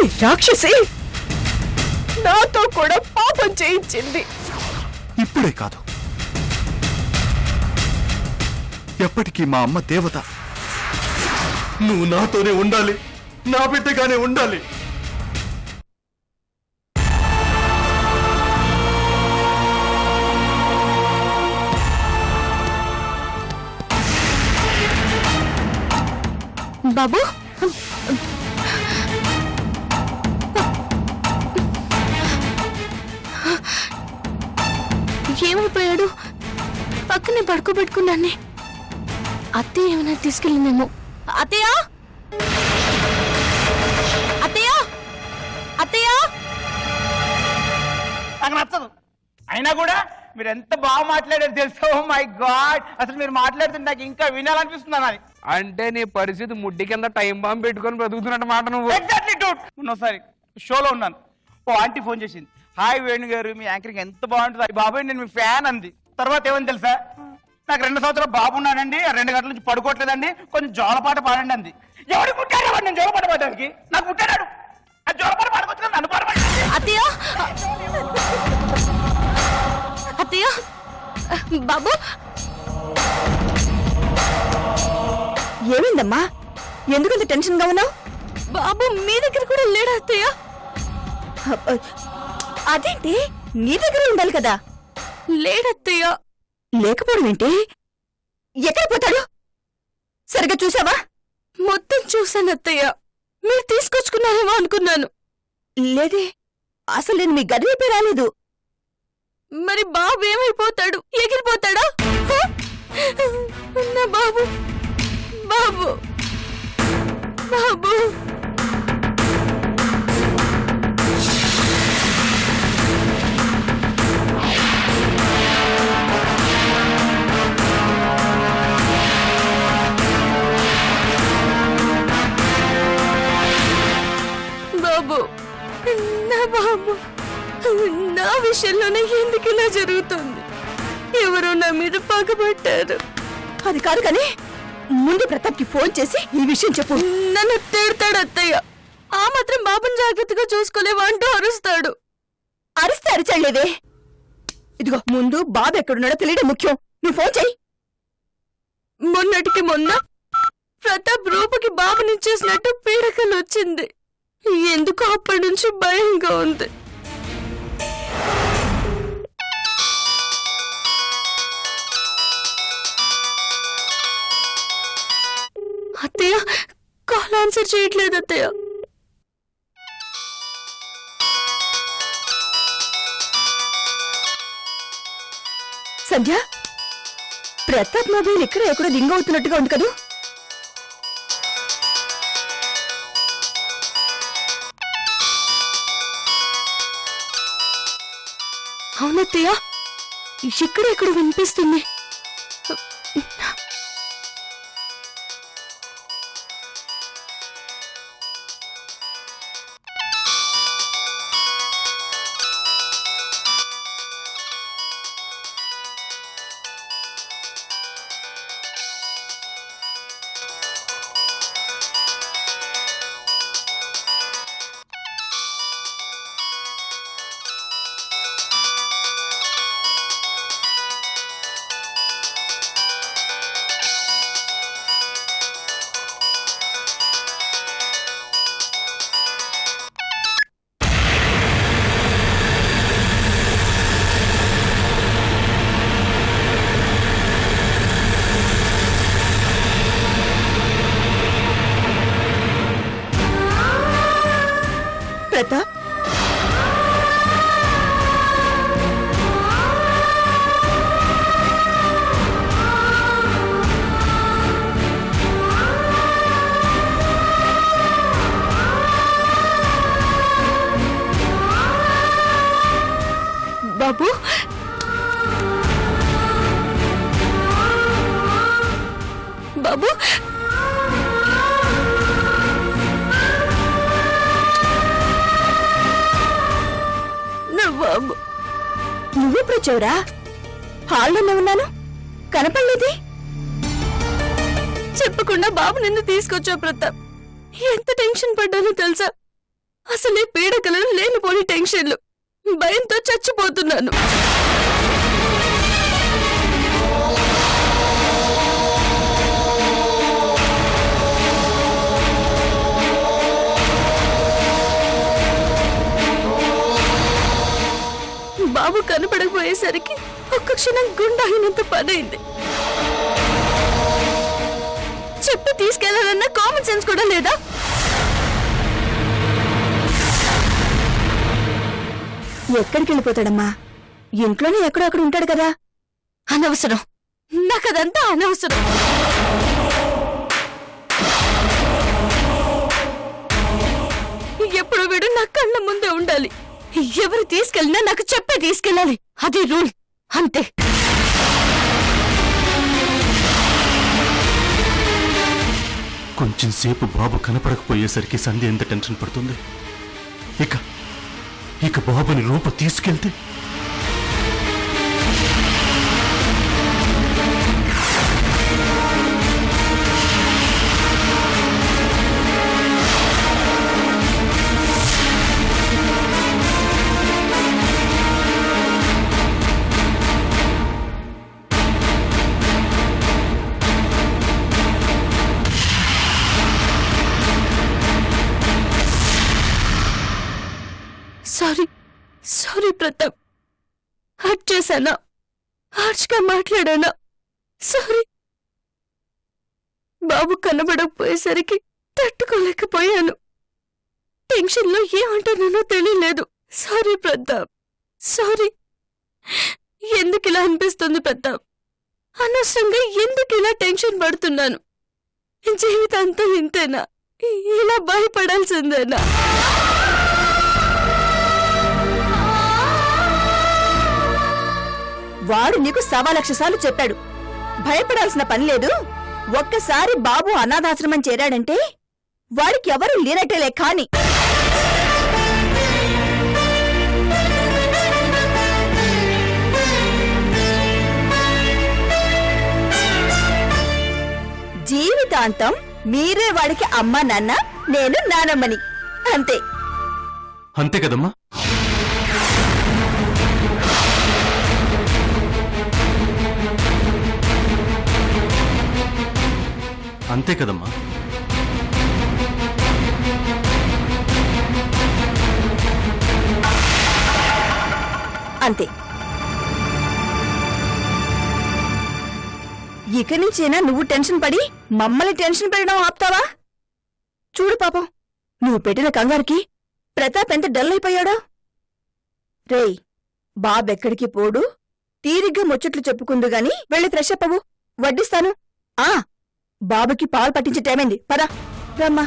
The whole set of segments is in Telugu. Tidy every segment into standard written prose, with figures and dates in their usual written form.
ఈ రాక్షసి నాతో కూడా పాపం చేయించింది. ఇప్పుడే కాదు, ఎప్పటికీ మా అమ్మ దేవత. నువ్వు నాతోనే ఉండాలి, నా బిడ్డగానే ఉండాలి. బాబు, ఏమైపోయాడు? పక్కనే పడుకోబెట్టుకున్నానే. అత్తయ్య ఏమైనా తీసుకెళ్ళిందేమో. అత్తయ్య, అత్తయ్య, అత్తయ్య. నాకు నచ్చదు. అయినా కూడా మీరు ఎంత బాగా మాట్లాడారు తెలుసా? ఓ మై గాడ్, అసలు మీరు మాట్లాడుతుంటే నాకు ఇంకా వినాలనిపిస్తుంది. అది అంటే నీ పరిస్థితి ముడ్డి కింద టైం బాంబు పెట్టుకొని బ్రతుకుతున్నట్టు మాట నువ్వు. ఎగ్జాక్ట్లీ డూట్. మొన్నసారి షోలో ఉన్నాను, ఓ ఆంటీ ఫోన్ చేసింది. హాయ్ వేణు గారు, మీ యాంకరింగ్ ఎంత బాగుంటుంది బాబాయ్, నేను మీ ఫ్యాన్ అంది. తర్వాత ఏమని తెలుసా? నాకు 2 సంవత్సరాలు బాబు ఉన్నానండి, 2 గంటల నుంచి పడుకోవట్లేదండి, కొంచెం జోలపాట పాడండి అంది. ఎవరికి పుట్టాడు వాడు నేను జోలపాట పాడడానికి? నాకు పుట్టాడు. ఆ జోలపాట పాడుకొచ్చిన నన్ను పాడమండి. అత్తయ్య, అత్తయ్య, బాబు. ఏమైందమ్మా? ఎందుకంత టెన్షన్ గా ఉన్నావు? బాబు మీ దగ్గర కూడా లేడా అత్తయ్య? అదేంటి, నీ దగ్గర ఉండాలి కదా. లేడత్తయ్య. లేకపోవడం ఏంటి? ఎక్కడ పోతాడు? సరిగ్గా చూసావా? మొత్తం చూశాను అత్తయ్య. మీరు తీసుకొచ్చుకున్నారేమో అనుకున్నాను. లేదే, అసలు నేను మీ గది వైపే రాలేదు. మరి బాబు ఏమైపోతాడు? ఎగిరిపోతాడా? నా బాబు, బాబు, బాబు. బాబు, నా బాబు, నా విషయంలోనే ఎందుకు ఇలా జరుగుతుంది? ఎవరో నా మీద పగబట్టారు. అది కాదు కానీ ముందు ప్రతాప్ కి ఫోన్ చేసి ఈ విషయం చెప్పు. నన్ను తిడతాడు అత్తయ్య. ఆ మాత్రం బాబుని జాగ్రత్తగా చూసుకోలేవా అంటూ అరుస్తాడు. అరిస్తే అరిచలేదే. ఇదిగో, ముందు బాబు ఎక్కడున్నాడో తెలియడం ముఖ్యం. నువ్వు ఫోన్ చెయ్యి. మొన్నటికి మొన్న ప్రతాప్ రూపకి బాబునిచ్చేసినట్టు పీడకలు వచ్చింది. ఎందుకో అప్పటి నుంచి భయంగా ఉంది. అత్తయ్య, కాల్ ఆన్సర్ చేయట్లేదు అత్తయ్య. సంధ్య, ప్రతాప్ మొబైల్ ఇక్కడ ఎక్కడో రింగ్ అవుతున్నట్టుగా ఉంది కదా. అవునత్తయ్య, ఇక్కడ వినిపిస్తుంది. ప్రతాప్, బాబు, బాబు, బాబు. నువ్వెప్పుడు వచ్చావురా? హాల్లోనే ఉన్నాను, కనపడలేదే. చెప్పకుండా బాబు నిన్ను తీసుకొచ్చావు ప్రతాప్. ఎంత టెన్షన్ పడ్డానో తెలుసా? అసలే పీడకలను లేనిపోని టెన్షన్లు, భయంతో చచ్చిపోతున్నాను. బాబు కనపడకపోయేసరికి ఒక్క క్షణం గుండాగినంత పనైంది. చెప్పి తీసుకెళ్లాలన్న కామన్ సెన్స్ కూడా లేదా? ఎక్కడికి వెళ్ళిపోతాడమ్మా? ఇంట్లోనే ఎక్కడో అక్కడ ఉంటాడు కదా. అనవసరం, నాకదంతా అనవసరం. ఎప్పుడు వీడు నా కళ్ళ ముందే ఉండాలి. ఎవరు తీసుకెళ్ళినా నాకు చెప్పే తీసుకెళ్ళాలి. అది రూల్, అంతే. కొంచెం సేపు బాబు కనపడకపోయేసరికి సంధ్య ఎంత టెన్షన్ పడుతుంది. ఇక బాబుని రూప తీసుకెళ్తే సారీ ప్రతాప్. హర్ట్ చేశానా? హార్ష్గా మాట్లాడానా? సారీ. బాబు కనబడకపోయేసరికి తట్టుకోలేకపోయాను. టెన్షన్లో ఏమంటున్నానో తెలియలేదు. Sorry Pratap, sorry. ఎందుకు ఇలా అనిపిస్తుంది ప్రతాప్? అనవసరంగా ఎందుకు ఇలా టెన్షన్ పడుతున్నాను? జీవితాంతం ఇంతేనా? ఇలా భయపడాల్సిందేనా? వాడు నీకు 1,00,000 సార్లు చెప్పాడు, భయపడాల్సిన పని లేదు. ఒక్కసారి బాబు అనాథాశ్రమం చేరాడంటే వాడికి ఎవరు లేనట్టేలే. కాని జీవితాంతం మీరే వాడికి అమ్మా నాన్న, నేను నానమ్మని. అంతే. అంతే కదమ్మా? అంతే కదమ్మా? అంతే. ఇక నుంచేనా నువ్వు టెన్షన్ పడి మమ్మల్ని టెన్షన్ పెట్టడం ఆపుతావా? చూడు పాపం, నువ్వు పెట్టిన కంగారుకి ప్రతాప్ ఎంత డల్ అయిపోయాడో. రేయ్, బాబెక్కడికి పోడు, తీరిగ్గా ముచ్చట్లు చెప్పుకుందు గాని వెళ్ళి ఫ్రెష్ అప్ అవ్వు, వడ్డిస్తాను. బాబుకి పాలు పట్టించే టైమైంది, పదా రమ్మా.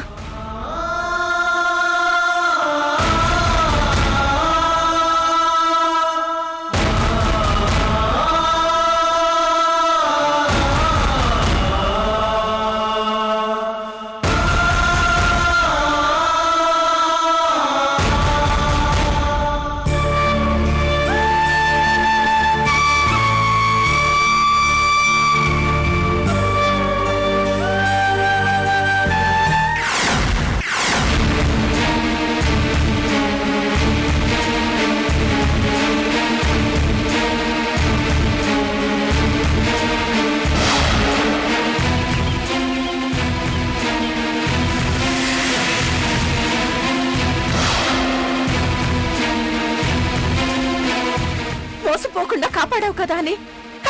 మోసపోకుండా కాపాడావు కదా అని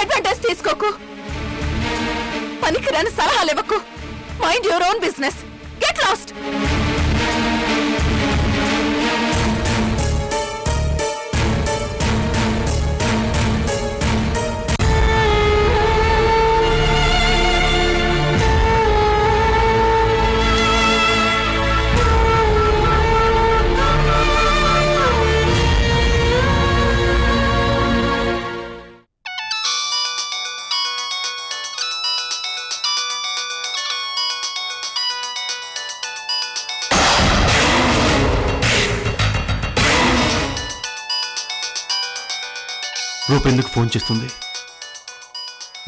అడ్వాంటేజ్ తీసుకోకు. పనికిరాని సలహాలు ఇవ్వకు. Mind your own business. Get lost. రూపెందుకు ఫోన్ చేస్తుంది?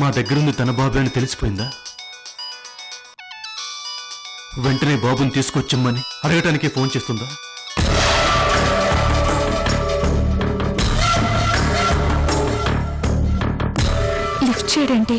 మా దగ్గరుంది తన బాబే అని తెలిసిపోయిందా? వెంటనే బాబుని తీసుకొచ్చమ్మని అడగటానికే ఫోన్ చేస్తుందా? లిఫ్ట్ చేయడండి.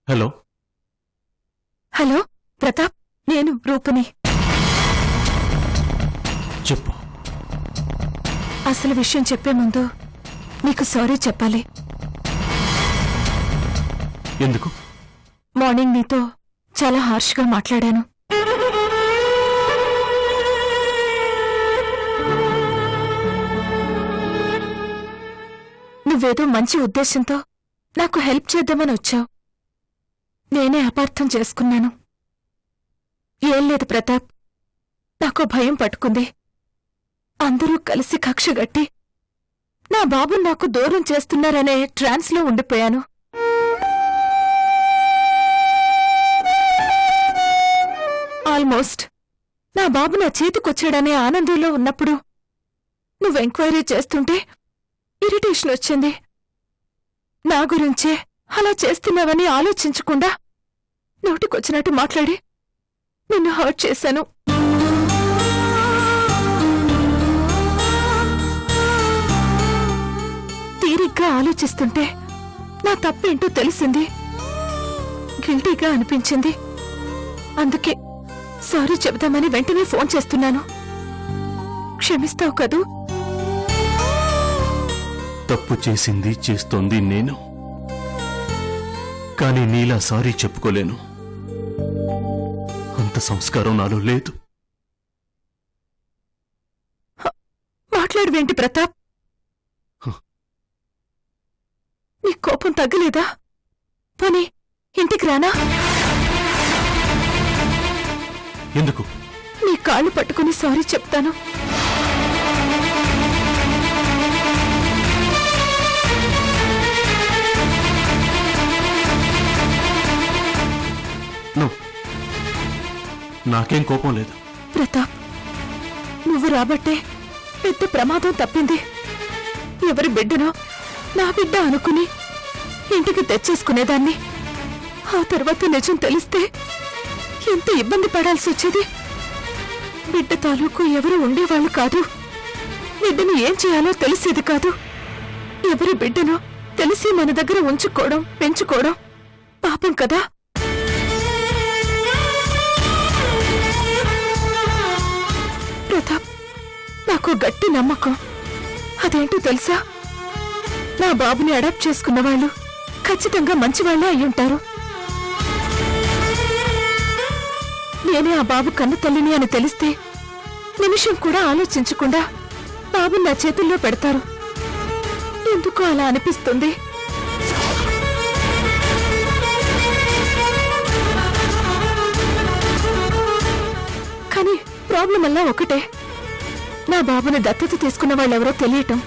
హలో హలో ప్రతాప్, నేను రూపని. చెప్పు. అసలు విషయం చెప్పే ముందు నీకు సారీ చెప్పాలి. ఎందుకు? మార్నింగ్ నీతో చాలా హార్ష్గా మాట్లాడాను. నువ్వేదో మంచి ఉద్దేశంతో నాకు హెల్ప్ చేద్దామని వచ్చావు. నేనే అపార్థం చేసుకున్నాను. ఏం లేదు ప్రతాప్, నాకు భయం పట్టుకుంది. అందరూ కలిసి కక్షగట్టి నా బాబుని నాకు దూరం చేస్తున్నారనే ట్రాన్స్లో ఉండిపోయాను. ఆల్మోస్ట్ నా బాబు నా చేతికొచ్చాడనే ఆనందంలో ఉన్నప్పుడు నువ్వు ఎంక్వైరీ చేస్తుంటే ఇరిటేషన్ వచ్చింది. నా గురించే అలా చేస్తున్నావని ఆలోచించకుండా నోటికొచ్చినట్టు మాట్లాడి నిన్ను హర్ట్ చేశాను. తీరిగ్గా ఆలోచిస్తుంటే నా తప్పేంటో తెలిసింది. గిల్టీగా అనిపించింది. అందుకే సారీ చెబుదామని వెంటనే ఫోన్ చేస్తున్నాను. క్షమిస్తావు కదూ? తప్పు చేసింది చేస్తోంది నేను, కానీ నీలా సారీ చెప్పుకోలేను. అంత సంస్కారం నాలో లేదు. మాట్లాడవేంటి ప్రతాప్? నీ కోపం తగ్గలేదా? పోనీ ఇంటికి రానా? ఎందుకు? నీ కాళ్ళు పట్టుకుని సారీ చెప్తాను. నాకేం కోపం లేదు. ప్రతాప్, నువ్వు రాబట్టే పెద్ద ప్రమాదం తప్పింది. ఎవరి బిడ్డనో నా బిడ్డ అనుకుని ఇంటికి తెచ్చేసుకునేదాన్ని. ఆ తర్వాత నిజం తెలిస్తే ఎంత ఇబ్బంది పడాల్సి వచ్చేది. బిడ్డ తాలూకు ఎవరు ఉండేవాళ్ళు కాదు. బిడ్డను ఏం చేయాలో తెలిసేది కాదు. ఎవరి బిడ్డనో తెలిసి మన దగ్గర ఉంచుకోవడం, పెంచుకోవడం పాపం కదా. ప్రతాప్, నాకు గట్టి నమ్మకం. అదేంటో తెలుసా? నా బాబుని అడాప్ట్ చేసుకున్న వాళ్ళు ఖచ్చితంగా మంచివాళ్లే అయ్యుంటారు. నేనే ఆ బాబు కన్న తల్లిని అని తెలిస్తే నిమిషం కూడా ఆలోచించకుండా బాబుని నా చేతుల్లో పెడతారు. ఎందుకు అలా అనిపిస్తుంది? కానీ ప్రాబ్లం అలా ఒకటే. నా బాబుని దత్తత తీసుకున్న వాళ్ళెవరో తెలియటం.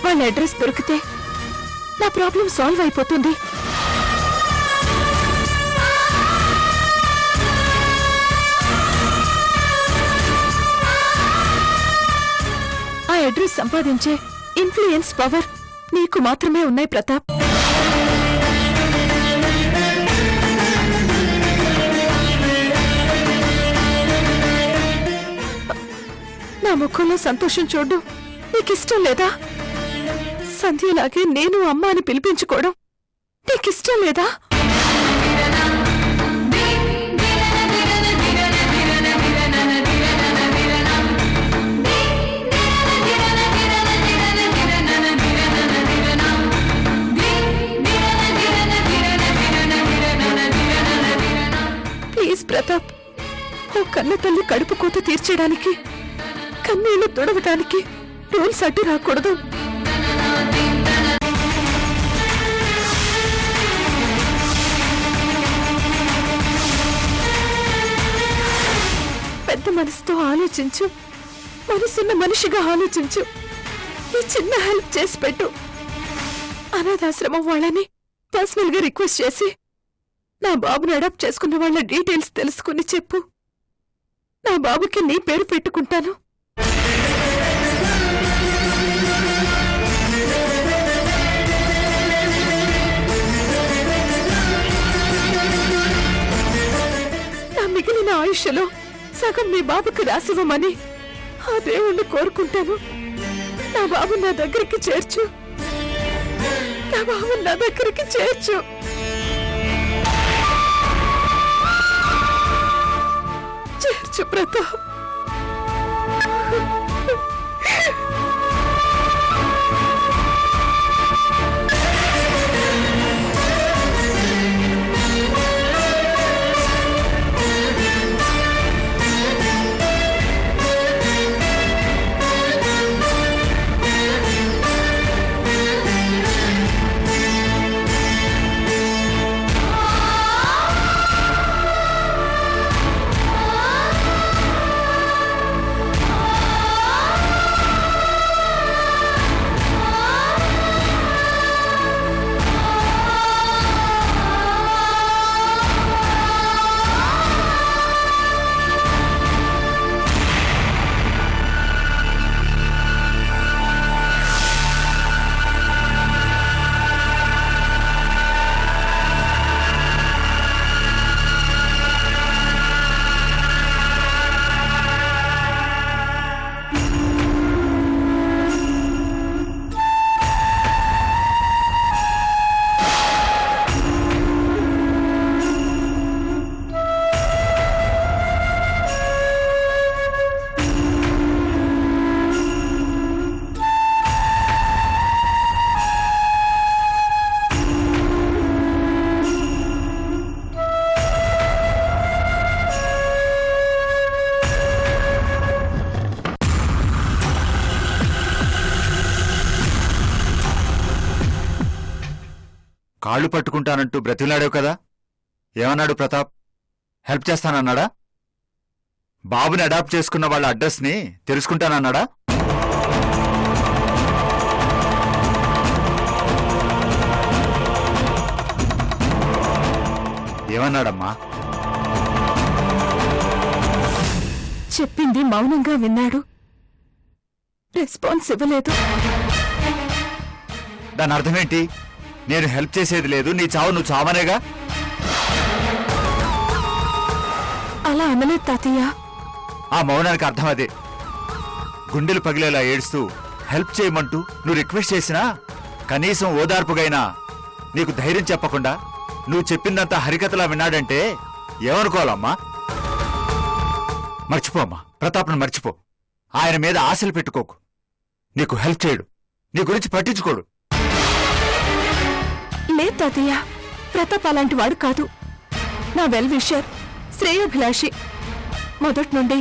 వాళ్ళ అడ్రస్ దొరికితే నా ప్రాబ్లం సాల్వ్ అయిపోతుంది. ఆ అడ్రస్ సంపాదించే ఇన్ఫ్లుయెన్స్ పవర్ నీకు మాత్రమే ఉన్నాయి ప్రతాప్. నా ముఖంలో సంతోషం చూడు నీకిష్టం లేదా? సంధ్యలాగే నేను అమ్మ అని పిలిపించుకోవడం నీకిష్టం లేదా? ప్లీజ్ ప్రతాప్, ఓ కన్న తల్లి కడుపు కోత తీర్చడానికి, కన్నీళ్లు తొడవడానికి రూల్స్ అడ్డు రాకూడదు. పెద్ద మనసుతో ఆలోచించు. మనసున్న మనిషిగా ఆలోచించు. ఈ చిన్న హెల్ప్ చేసి పెట్టు. అనాథాశ్రమం వాళ్ళని పర్సనల్ గా రిక్వెస్ట్ చేసి నా బాబుని అడాప్ట్ చేసుకున్న వాళ్ళ డీటెయిల్స్ తెలుసుకుని చెప్పు. నా బాబుకి నీ పేరు పెట్టుకుంటాను. మిగిలిన ఆయుష్లో సగం మీ బాబుకి రాసివ్వమని ఆ దేవుణ్ణి కోరుకుంటాను. నా బాబు నా దగ్గరికి చేర్చు. నా బాబు నా దగ్గరికి చేర్చు. చేర్చు ప్రతాప్. కాళ్ళు పట్టుకుంటానంటూ బ్రతిలాడావు కదా, ఏమన్నాడు ప్రతాప్? హెల్ప్ చేస్తానన్నాడా? బాబుని అడాప్ట్ చేసుకున్న వాళ్ళ అడ్రస్ని తెలుసుకుంటానన్నాడా? ఏమన్నాడమ్మా? చెప్పింది మౌనంగా విన్నాడు. రెస్పాన్స్ ఇవ్వలేదు. దాని అర్థమేంటి? నేను హెల్ప్ చేసేది లేదు, నీ చావు నువ్వు చావనేగా? అలా అనలేదు తాతయ్య. ఆ మౌనానికి అర్థం అదే. గుండెలు పగిలేలా ఏడుస్తూ హెల్ప్ చేయమంటూ నువ్వు రిక్వెస్ట్ చేసినా కనీసం ఓదార్పుగైనా నీకు ధైర్యం చెప్పకుండా నువ్వు చెప్పిందంతా హరికథలా విన్నాడంటే ఏమనుకోవాలమ్మా? మర్చిపోమ్మా, ప్రతాప్ను మర్చిపో. ఆయన మీద ఆశలు పెట్టుకోకు. నీకు హెల్ప్ చేయడు, నీ గురించి పట్టించుకోడు. లేదు తాతయ్య, ప్రతాప్ అలాంటి వాడు కాదు. నా వెల్ విషర్, శ్రేయోభిలాషి. మొదటి నుండి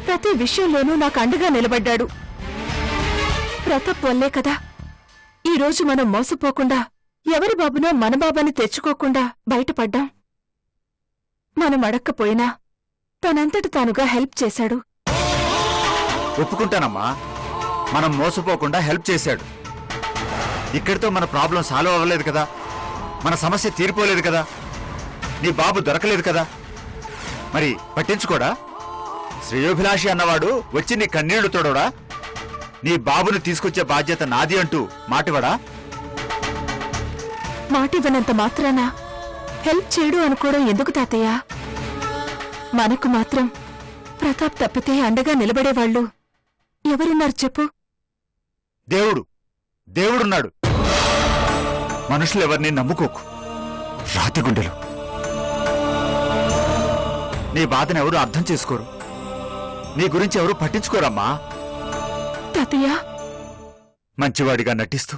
ప్రతి విషయంలోనూ నాకు అండగా నిలబడ్డాడు. ప్రతాప్ వల్లే కదా ఈరోజు మనం మోసపోకుండా ఎవరి బాబునో మన బాబాని తెచ్చుకోకుండా బయటపడ్డాం. మనం అడక్కపోయినా తనంతట తానుగా హెల్ప్ చేశాడు. ఒప్పుకుంటానమ్మా, మనం మోసపోకుండా హెల్ప్ చేశాడు. ఇక్కడితో మన ప్రాబ్లం సాల్వ్ అవ్వలేదు కదా, మన సమస్య తీరిపోలేదు కదా, నీ బాబు దొరకలేదు కదా, మరి పట్టించుకోడా? శ్రేయోభిలాషి అన్నవాడు వచ్చి నీ కన్నీళ్లు తోడవడా? నీ బాబుని తీసుకొచ్చే బాధ్యత నాది అంటూ మాటివడా? మాటివ్వనంత మాత్రాన హెల్ప్ చేయడు అనుకోవడం ఎందుకు తాతయ్య? మనకు మాత్రం ప్రతాప్ తప్పితే అండగా నిలబడేవాళ్ళు ఎవరున్నారు చెప్పు? దేవుడు, దేవుడున్నాడు. మనుషులెవరిని నమ్ముకోకు, రాతి గుండెలు. నీ బాధను ఎవరు అర్థం చేసుకోరు, నీ గురించి ఎవరు పట్టించుకోరమ్మా. తాతయ్య, మంచివాడిగా నటిస్తూ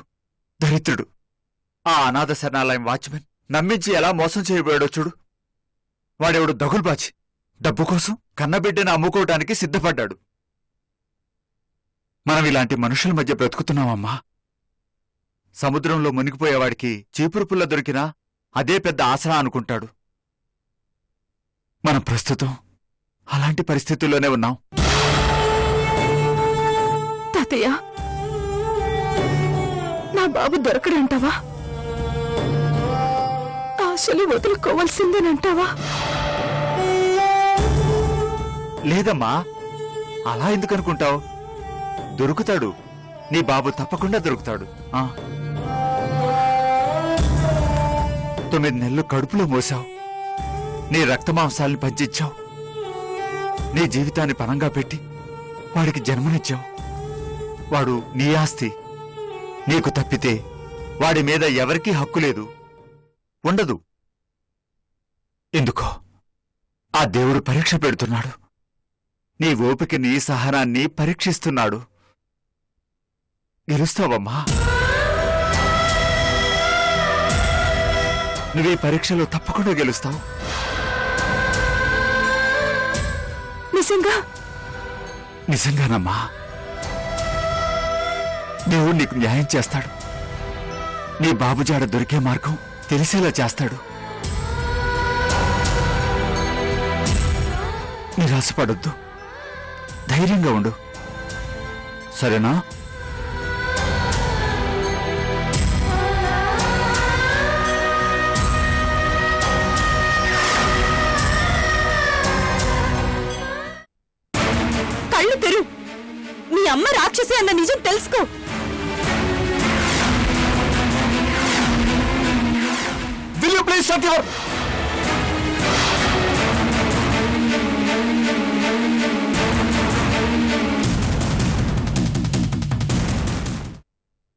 దరిద్రుడు ఆ అనాథ శరణాలయం వాచ్మెన్ నమ్మించి ఎలా మోసం చేయబోయాడో చూడు. వాడెవడు దగులుబాచి డబ్బు కోసం కన్నబిడ్డను అమ్ముకోవటానికి సిద్ధపడ్డాడు. మనం ఇలాంటి మనుషుల మధ్య బ్రతుకుతున్నామమ్మా. సముద్రంలో మునిగిపోయేవాడికి చీపురు పుల్ల దొరికినా అదే పెద్ద ఆసరా అనుకుంటాడు. మనం ప్రస్తుతం అలాంటి పరిస్థితుల్లోనే ఉన్నాం. తాతయ్య, నా బాబు దొరకడంటావా? ఆశలు వదులుకోవాల్సిందేనంటావా? లేదమ్మా, అలా ఎందుకనుకుంటావు? దొరుకుతాడు, నీ బాబు తప్పకుండా దొరుకుతాడు. 9 నెలలు కడుపులో మోసావు, నీ రక్తమాంసాల్ని పంచిచ్చావు, నీ జీవితాన్ని పణంగా పెట్టి వాడికి జన్మనిచ్చావు. వాడు నీ ఆస్తి. నీకు తప్పితే వాడి మీద ఎవరికీ హక్కు లేదు, ఉండదు. ఎందుకో ఆ దేవుడు పరీక్ష పెడుతున్నాడు. నీ ఓపికని, సహనాన్ని పరీక్షిస్తున్నాడు. గెలుస్తావమ్మా. నువ్వు ఈ పరీక్షలో తప్పకుండా గెలుస్తావు. నిజంగా? నిజంగానమ్మా. దేవుడు నీకు న్యాయం చేస్తాడు. నీ బాబు జాడ దొరికే మార్గం తెలిసేలా చేస్తాడు. నిరాశపడొద్దు, ధైర్యంగా ఉండు, సరేనా? కళ్ళు తెరు. మీ అమ్మ రాక్షసి అన్న నిజం తెలుసుకో. Will you please shut your